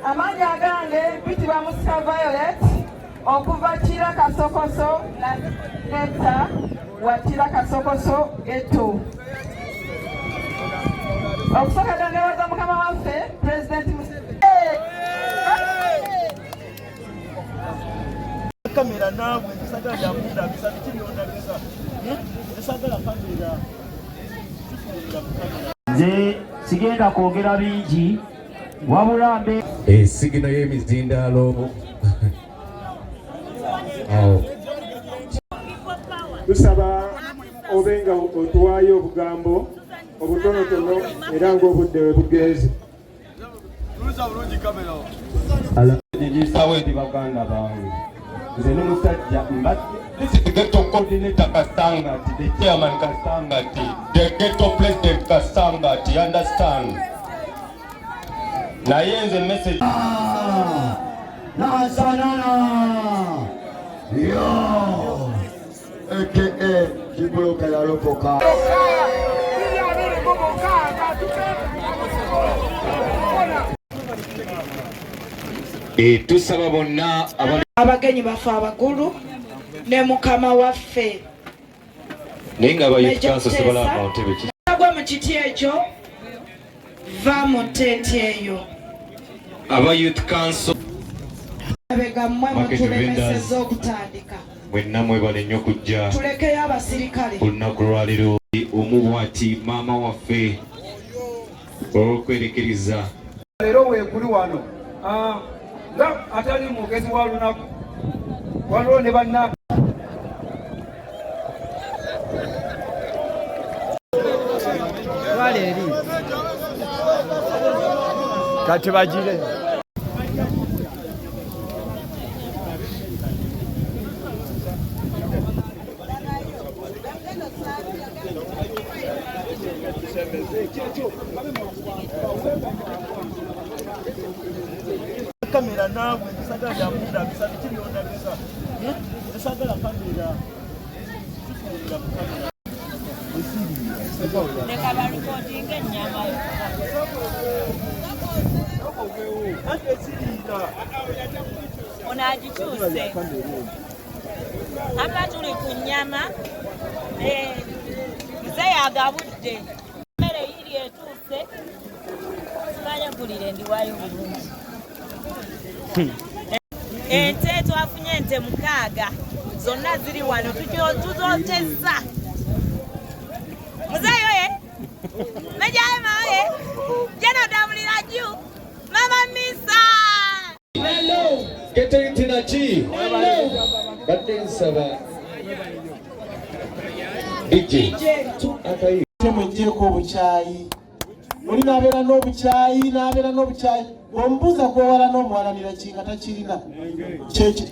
Amanya agange mpitibwa Musa Violet okuva Kira Kasokoso na Neta wa Kira Kasokoso Ghetto. Okusooka nebaza mukama waffe President Museveni. Kamera nawe nsagala ya munda bisatu kiriona bisa. Nsagala kamera. Nze sigenda kwogera bingi wabula mbe sigino y'emizindaalo. Tusaba obenga otuwaayo obugambo obutonotono era ng'obudde we bugenze. Nyisawe ndi baganda bange. Nze n'omusajja mbadde. This is the Ghetto coordinator Kasangati, the chairman Kasangati, the Ghetto president Kasangati, you understand? Now here's the message. Yo! AKA Kibuluka ya Lopoka. Tusaba bonna abagenyi baffe abakulu ne mukama waffe nenga abayouth council sebalaba ntebe agwa mu kiti ekyo va mu ttenti eyo abayouth council abegammwe mutulemesezza okutandika mwenna mwebale nnyo okujja tulekeyo abasirikale olunaku lwaliro omubwati maama waffe olw'okwerekeriza Leero weekuli wano nga atali mwogezi wa lunaku waliwo ne banna Valeri kati bagire kamera nawe nsagala ya munda bisatu kiriona bisa. Nsagala kamera. Leka balukotinga ennyama yo. Ono agikyuse. Hapa tuli ku nnyama. Mzee agabudde. Mmere yiri etuuse. Simanya kulire ndiwayo bulungi. Ente twafunye ente 6 zonna ziri wano tuzootezza. Muzeeyo ye najaye mawe jana damulira juu mama misa hello Ghetto intinachi badde nsaba eggye akayi temujjeeko obukyayi oli n'abeera n'obukyayi ombuuza gwewala n'omuwalanira kinga takirina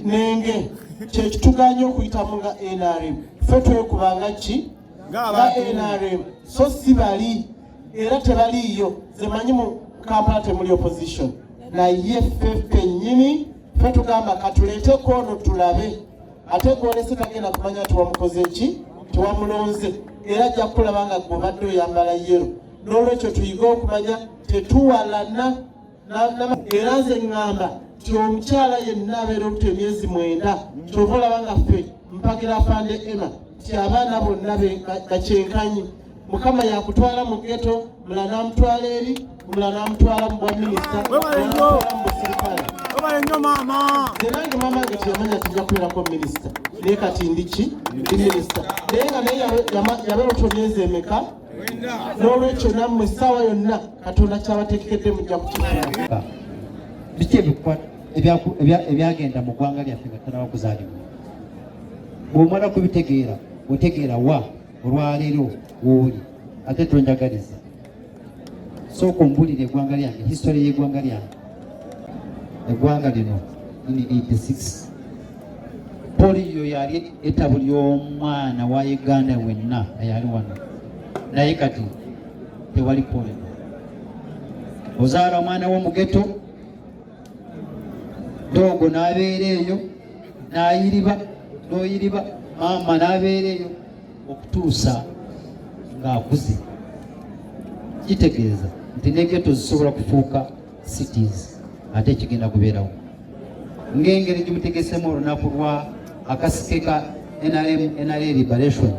nenge kyekituganya okuyitamu nga NRM ffe twekubanga ki nga NRM so si bali era tebaliiyo zemanyi mu Kampala temuli opposition naye ffe pennyini ffe tugamba katuleeteko ono tulabe ate gwolese tagenda kumanya tiwamukoze ki tiwamulonze era ajja kukulaba nga gwobadde oyambala yero n'olwekyo tuyiga okumanya tetuwalana era nze ŋŋamba ti omukyala yenna abeera obutwa emyezi 9 kyova olaba nga ffe mpagira fande Emma ti abaana bonna bakyenkanyi mukama yakutwala mu Ghetto mulala n'amutwala eri mulala n'amutwala mu bwa minisita n'amutwala mu busirikale nze nange maama nge tiyamanya tijja kubeerako minisita naye kati ndiki ndi minisita naye nga naye yabeera otwo myezi emeka n'olwekyo nammwe essaawa yonna Katonda kyabateekedde mujja kukifuna biki ebyagenda mu ggwanga lyaffe nga tunaba kuzaalibwa bw'omala kubitegeera otegeera wa olwaleero wooli ate tonjagaliza sooka ombulira eggwanga lyange history y'eggwanga lyange eggwanga lino in 86 poliyo yali etabu ly'omwana wa Uganda wenna ayali wano naye kati tewali poliyo ozaala omwana w'omu Ghetto dogo n'abeera eyo n'oyiriba maama n'abeera eyo okutuusa ng'akuze kitegeeza nti ne Ghetto zisobola kufuuka cities ate kigenda kubeerawo ng'engeri gimutegesemu olunaku lwa akasiki ka NRM Liberation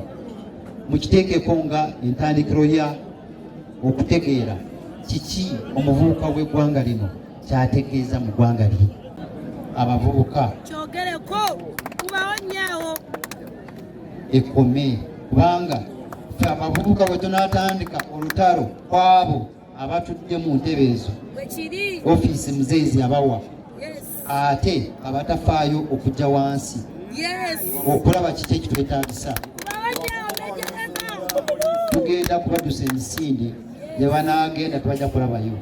mukiteekeko nga entandikiro ya okutegeera kiki omuvubuka w'eggwanga lino kyategeeza mu ggwanga lye. Abavubuka kyogereko kubawo nnyawo ekome kubanga ffe abavubuka bwe tunaatandika olutalo kwabo abatudde mu ntebe ezo ofiisi muzeezi abawa ate abatafaayo okujja wansi okulaba kiki ekitwetaagisa tugenda kubadusa emisinde gye banaagenda tebajja kulabayo.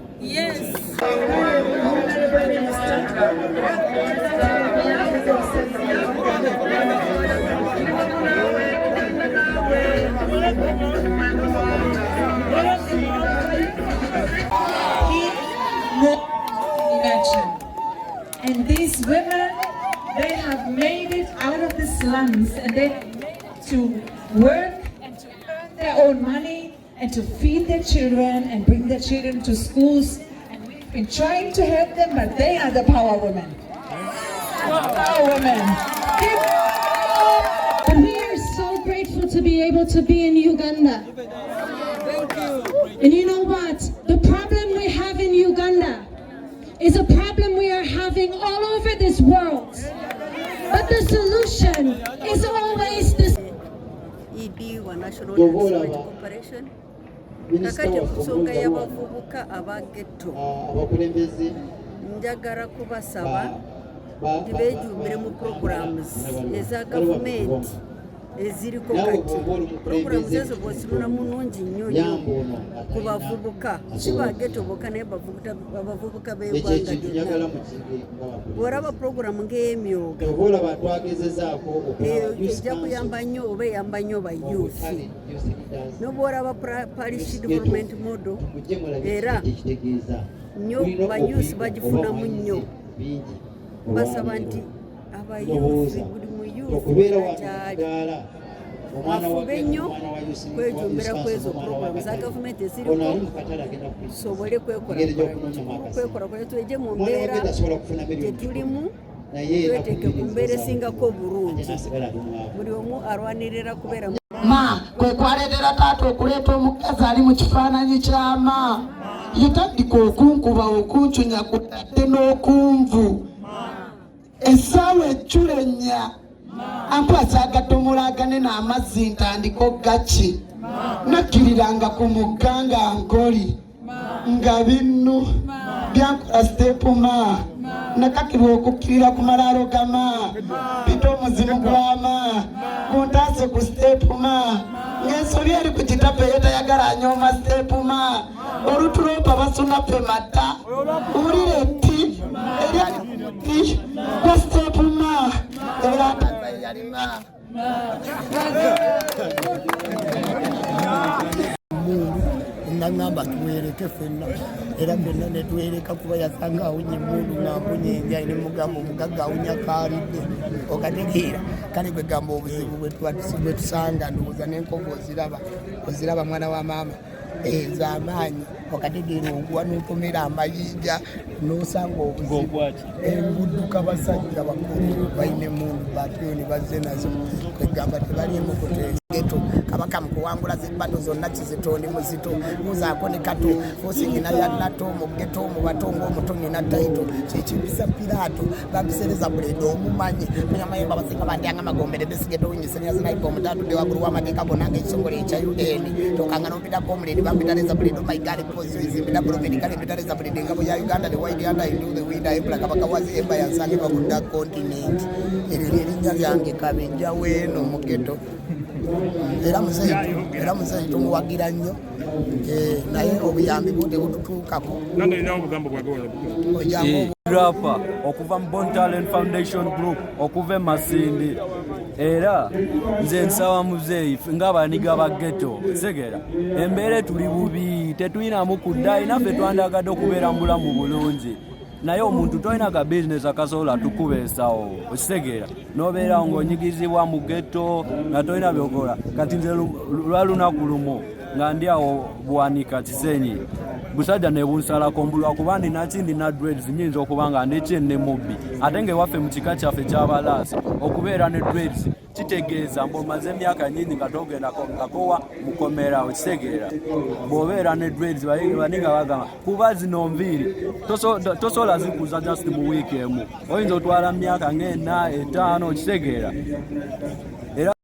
And these women, they have made it out of the slums and they to work and to earn their own money and to feed their children and bring their children to schools. And we've been trying to help them, but they are the power women. Power women. And we are so grateful to be able to be in Uganda. And you know what? The problem we have in Uganda is a problem we are having all over this world. But the solution is always this. ED wa National Development Corporation. Kakati kusonga y'abavubuka aba Ghetto. Njagala kubasaba nti beejumbire mu programs eza gavumenti eziriko kati. Programs ezo bw'oziruna munungi nnyo ku bavubuka si ba Ghetto bokka naye abavubuka b'eggwanga lyonna. Bw'olaba programu ng'ey'emyoga ejja kuyamba nnyo oba eyamba nnyo ba youth. N'obw'olaba parish development model era nnyo ba youth bagifunamu nnyo. Basaba nti abayuuthi buli mu youth kyali afube nnyo kwejumbira kwezo programu za gavumenti eziriko tusobole kwekora tweje mu mbeera gye tulimu tweteeke ku mbeera esingako obulungi buli omu arwanirira kubeera ma kwe kwaleetera taata okuleeta omukazi ali mu kifaananyi kyama yetandika okunkuba okuncunya ku tate n'okunvu essaawa ejjula ennya ampasa agatomolagane n'amazzi ntandiko gaki nakkiriranga ku mugga nga nkoli nga binnu byankola siteepu ma nakakirwa okukkirira ku malaalo gama pita omuzimu gwama guntaase ku siteepu ma ng'ensobi eri ku kitapa eyetayagala anyooma siteepu ma olutulompa basunape mata owulire etti eryali kwa siteepu ma era ataza yalima nangamba tuwereke fenna era fenna netwereka kuba yasanga awunye mundu ng'ampunyenja ine mugamba omugagga awunya kaalidde okategeera kale gwe gamba obuzibu bwe tusanga ndowooza n'enkovu oziraba mwana wa maama ez'amaanyi okategeera ogwa n'otomera amayinja n'osanga obuzibu engudduka basajja bakulu bayine mundu batuyoni bazze nazo kwegamba tebaliemu kuteesa Ghetto kabaka mukuwangula zibbato zonna kizitondi muzito muzaako ne kato fosingina ya nato mu Ghetto mu bato ng'omutoni na taito kikibisa piraato babisereza buledo omumanyi munyamayemba basinga bandyanga magombere besigeto winyisenera zinaipa omutatu dewagulu w'amateeka gonanga ekisongole ekya UN tokanga n'ompitako omuledi bampitaleza buledo maigale kozi ezimbida bulomedi kale mpitaleza buledo engabo ya Uganda the white under into the wind empla kabaka wazi emba yansange bakudda continent eryo lyerinnya lyange kabejja weeno mu Ghetto era muzeeyitu muwagira nnyo naye obuyambi budde bututuukako rapa okuva mu Born Talent Foundation Group okuva e Masindi era nze nsawa muzeeyi ng'abaniga ba Ghetto segera embeera tuli bubi tetuyinamu kudda inaffe twandagadde okubeera mu bulamu bulungi naye omuntu tolina ka bizinesi akasobola tukuba ensawo okisegeera n'obeerawo ng'onyigizibwa mu Ghetto nga tolina byokola kati nze lwa lunaku lumu nga ndi awo Bwanika Kisenyi busajja ne bunsalako mbulwa kuba ndina dreads nyinza okuba nga nekyenne mubbi ate ngewaffe mu kika kyaffe ky'abalaasi okubeera ne dreads kitegeeza mbomaze emyaka nyingi nga togendako ngakowa mukomerawo kitegeera bw'obeera ne dreads baninga bagamba kuba zino nviiri tosobola zikuza just mu wiiki emu oyinza otwala myaka ng'ena 5 kitegeera era